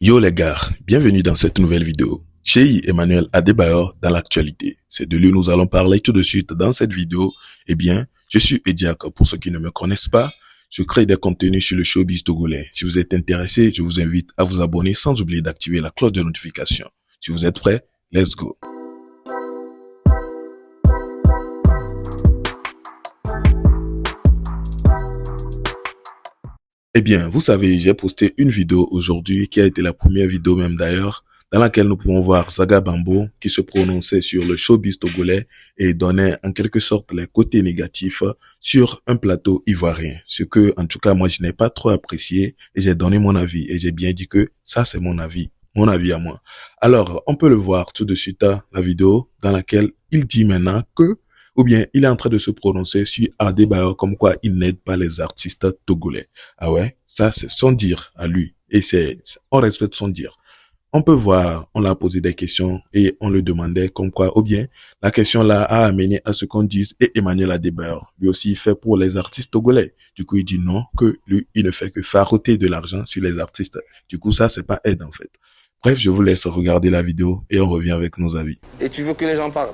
Yo les gars, bienvenue dans cette nouvelle vidéo. Chez Emmanuel Adebayor dans l'actualité. C'est de lui nous allons parler tout de suite dans cette vidéo. Eh bien, je suis Ediak. Pour ceux qui ne me connaissent pas, je crée des contenus sur le showbiz togolais. Si vous êtes intéressé, je vous invite à vous abonner sans oublier d'activer la cloche de notification. Si vous êtes prêts, let's go. Eh bien, vous savez, j'ai posté une vidéo aujourd'hui qui a été la première vidéo même d'ailleurs, dans laquelle nous pouvons voir Zaga Bambo qui se prononçait sur le showbiz togolais et donnait en quelque sorte les côtés négatifs sur un plateau ivoirien. Ce que, en tout cas, moi, je n'ai pas trop apprécié et j'ai donné mon avis et j'ai bien dit que ça, c'est mon avis à moi. Alors, on peut le voir tout de suite à la vidéo dans laquelle il dit maintenant que ou bien il est en train de se prononcer sur Adebayor comme quoi il n'aide pas les artistes togolais. Ah ouais, ça c'est son dire à lui. Et on respecte son dire. On peut voir, on l'a posé des questions et on le demandait comme quoi, ou bien la question là a amené à ce qu'on dise et Emmanuel Adebayor, lui aussi il fait pour les artistes togolais. Du coup il dit non, que lui il ne fait que faroter de l'argent sur les artistes. Du coup ça c'est pas aide en fait. Bref, je vous laisse regarder la vidéo et on revient avec nos avis. Et tu veux que les gens parlent?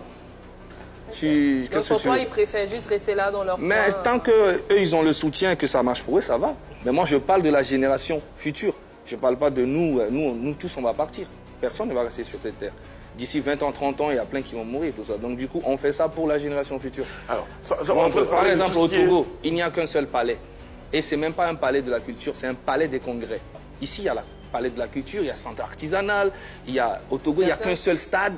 Donc pour toi, ils préfèrent juste rester là dans leur Mais coin. tant qu'eux, ils ont le soutien et que ça marche pour eux, ça va. Mais moi, je parle de la génération future. Je ne parle pas de nous. Nous tous, on va partir. Personne ne va rester sur cette terre. D'ici 20 ans, 30 ans, il y a plein qui vont mourir, tout ça. Donc du coup, on fait ça pour la génération future. Alors, Par exemple, au Togo, il n'y a qu'un seul palais. Et ce n'est même pas un palais de la culture, c'est un palais des congrès. Ici, il y a le palais de la culture, il y a centre artisanal, au Togo, il n'y a qu'un seul stade.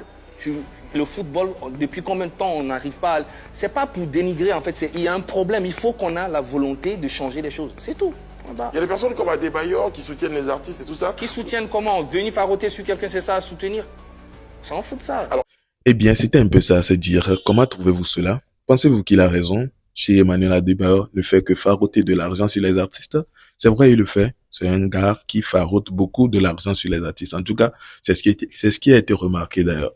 Le football, depuis combien de temps on n'arrive pas à... C'est pas pour dénigrer, en fait, il y a un problème. Il faut qu'on ait la volonté de changer les choses. C'est tout. il y a des personnes comme Adebayor qui soutiennent les artistes et tout ça. Qui soutiennent comment? Venir faroter sur quelqu'un, c'est ça à soutenir? On s'en fout de ça. Alors, Eh bien, c'était un peu ça à se dire. Comment trouvez-vous cela? Pensez-vous qu'il a raison? Chez Emmanuel Adebayor ne fait que faroter de l'argent sur les artistes. C'est vrai, il le fait. C'est un gars qui farote beaucoup de l'argent sur les artistes. En tout cas, c'est ce qui a été remarqué d'ailleurs.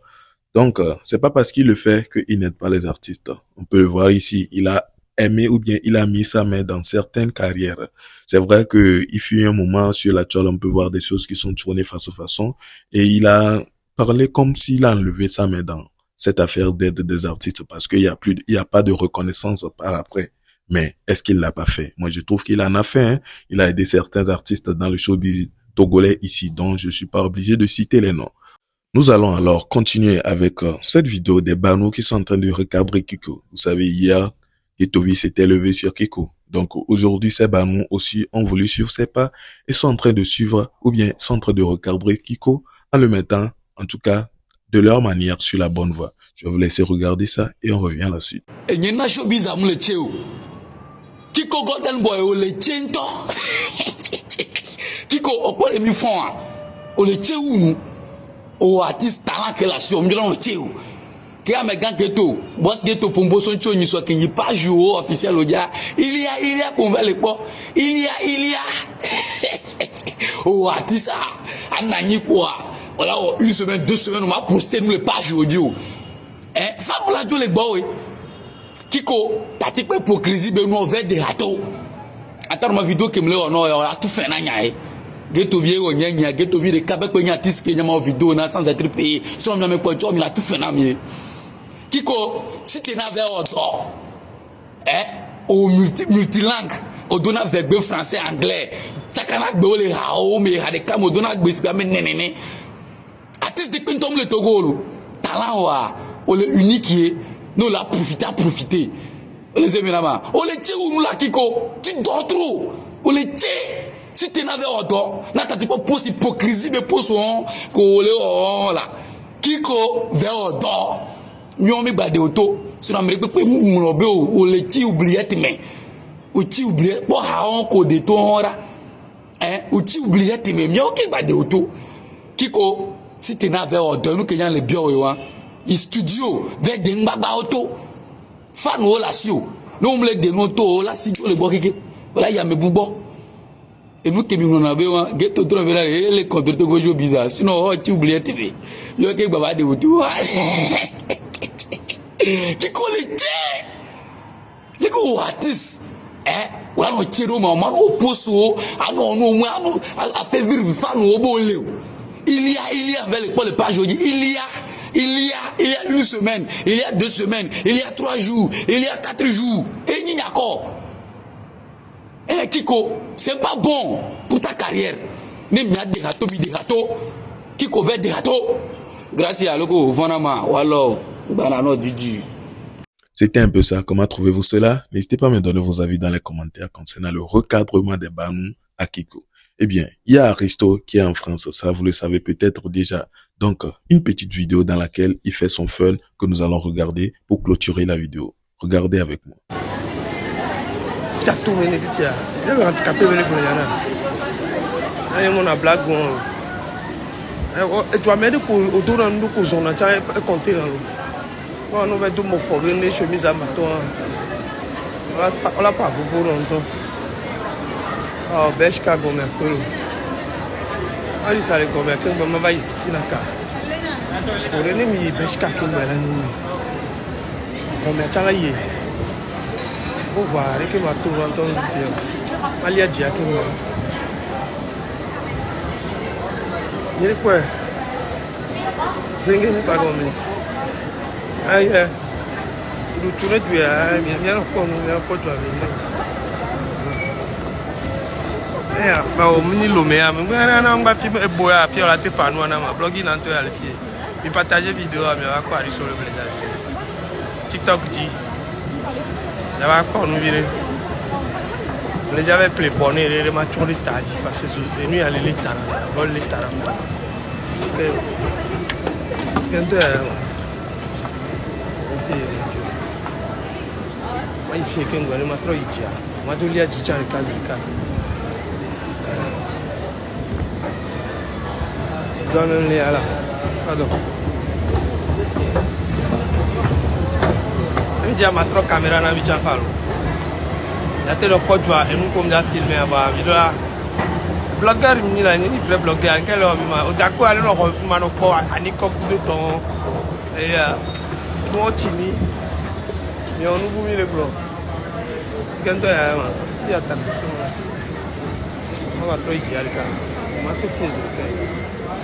Donc, c'est pas parce qu'il le fait qu'il n'aide pas les artistes. On peut le voir ici. Il a aimé ou bien il a mis sa main dans certaines carrières. C'est vrai que il fut un moment sur la toile, on peut voir des choses qui sont tournées face à façon et il a parlé comme s'il a enlevé sa main dans cette affaire d'aide des artistes parce qu'il y a pas de reconnaissance par après. Mais est-ce qu'il l'a pas fait? Moi, je trouve qu'il en a fait, hein. Il a aidé certains artistes dans le showbiz togolais ici, dont je suis pas obligé de citer les noms. Nous allons alors continuer avec cette vidéo des Banous qui sont en train de recadrer Kiko. Vous savez, hier, Etovi s'était levé sur Kiko. Donc aujourd'hui, ces Banous aussi ont voulu suivre ses pas et sont en train de suivre ou bien sont en train de recadrer Kiko en le mettant, en tout cas, de leur manière sur la bonne voie. Je vais vous laisser regarder ça et on revient à la suite. Kiko Golden Boy o le chento. Kiko okole mi fon o le chewu o artiste talent que la sur mi le chewu. Que a me gan geto, boss geto pombo son cho ni so que ni pas jouer officiel odia. Il y a qu'on va le po. Il y a. O artiste anani po. Voilà, une semaine, 2 semaines on m'a posté nous le page audio. Ça vous la jo le gbo Kiko, t'as dit que hypocrisie, ben nous on veut des râteaux. Attends ma vidéo qui me l'a on a tout fait n'anya. Geto vie on nya, geto vie de Québec on nya tis que nya ma vidéo na sans être payé. Si on me quoi tu on a tout fait n'anya. Kiko, si tu n'avais autre, au multilangue, au donna avec le français anglais, takana be le hao me ha de kamo donna be sika me nenene. Artiste de Quintom le Togo, talent wa, o le unique nous la profiter. Les amis là-bas. On les tient où nous la Kiko. Tu dors trop. On les tient. Si tu n'avais pas n'a t'as pas poste hypocrisie mais poste on qu'on le là. Kiko vers dort. Nous on met bade auto. Sinon Amérique peut nous be on les tient oublier mais. On tient oublier. Bon on ko de ton là. On tient oublier mais mieux que bade auto. Kiko si tu n'avais pas nous que y a les bio hein. Il studio vers des mbaba auto fan o la si o no mle de no to la si o le bo keke voilà ya me bubo et nous que nous na be wa get to trop vera les contre to gojo bizarre sinon o ti oublier tv yo ke baba de auto qui collé les go artiste Voilà, on tire au moment, on pousse au, ah non, non, non, à faire vivre, fan au beau léo. Il y a, avec l'école de page aujourd'hui, il y a une semaine, il y a 2 semaines, il y a 3 jours, il y a 4 jours. Et n'y a encore. Eh, Kiko, c'est pas bon pour ta carrière. Même il y a des gâteaux, Kiko veut des gâteaux. Gracias à l'oko, Vanama, Walov, Banano, Didi. C'était un peu ça. Comment trouvez-vous cela? N'hésitez pas à me donner vos avis dans les commentaires concernant le recadrement des ballons à Kiko. Eh bien, il y a Aristo qui est en France, ça vous le savez peut-être déjà. Donc, une petite vidéo dans laquelle il fait son fun que nous allons regarder pour clôturer la vidéo. Regardez avec moi. On va tout mon fourrer, les chemises à maton. On l'a pas beaucoup longtemps. Oh, Beshka Gomer. Ali sale Gomer, que maman va ici finaka. Pour l'ennemi, Beshka Gomer. Gomer, t'as yé. Vous voyez que ma tour entend bien. Ali a dit à qui moi. Il est quoi? C'est pas Gomer. Aïe, le tourner du aïe, il y a encore un peu de la vie. Eh, bah, au mini lomé, mais on va filmer et boire, puis on a été par nous, on a blogué dans tout à la fille. Puis partager vidéo, mais on va quoi aller sur le bled. TikTok dit, ça va encore nous virer. Les gens avaient pris les matons de taille, parce que les nuits, les talents, vol les talents. Il fait que nous allons mettre ici. On va donner à Djicha le cas de cas. Je dois même les là. Pardon. Je dis à ma trop caméra dans Djicha Falo. Il y a tellement de joie et nous comme j'ai filmé avant. Blogueur, il est vrai blogueur. Quel homme au d'accord, il nous refait nos corps à Nico de ton. Et nous on timi. Mais on nous met les blocs. Quand il y a ta mission, on va trouver qui a le cas. On va tout faire.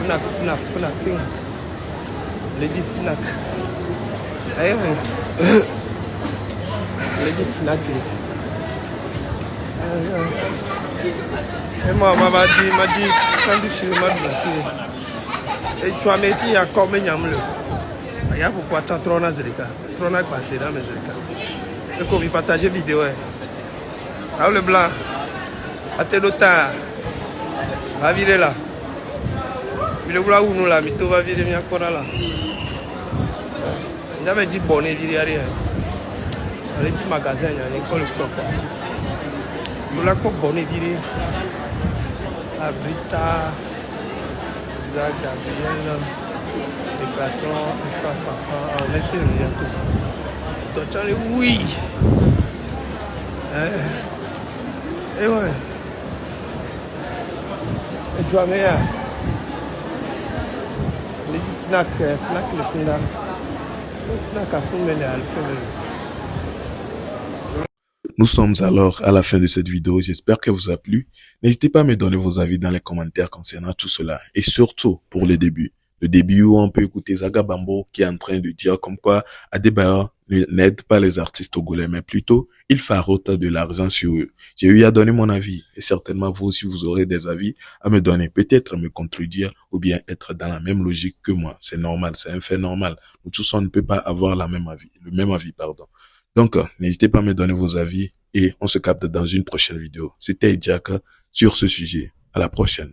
On a fait. Les dit Fnac. Aïe, les dit Fnac. Et moi, m'a dit, sandwich, et tu as mis à combien de il y a pourquoi tu as trop d'azrika. Trop de passé dans mes azrika. Et qu'on va partager vidéo. Alors le blanc, à tel temps, va virer là. Mais le blanc où nous là, mais tout va virer bien qu'on a là. Il avait dit bonnet, virer à rien. Dans les petits magasins, il y a une école de quoi. Nous l'avons pas bonnet, virer. À Brita, Gabriel. Déplacement, espace enfant, on est fait bientôt. Toi, tu as les oui. Et ouais. Et toi, mais les Fnac, le final. Fnac a fait le Nous sommes alors à la fin de cette vidéo. J'espère qu'elle vous a plu. N'hésitez pas à me donner vos avis dans les commentaires concernant tout cela. Et surtout, pour les débuts. Le début où on peut écouter Zaga Bambo qui est en train de dire comme quoi Adebayor n'aide pas les artistes togolais, mais plutôt il farote de l'argent sur eux. J'ai eu à donner mon avis et certainement vous aussi vous aurez des avis à me donner, peut-être me contredire ou bien être dans la même logique que moi. C'est normal, c'est un fait normal. Nous tous on ne peut pas avoir le même avis. Donc n'hésitez pas à me donner vos avis et on se capte dans une prochaine vidéo. C'était Diaka sur ce sujet. À la prochaine.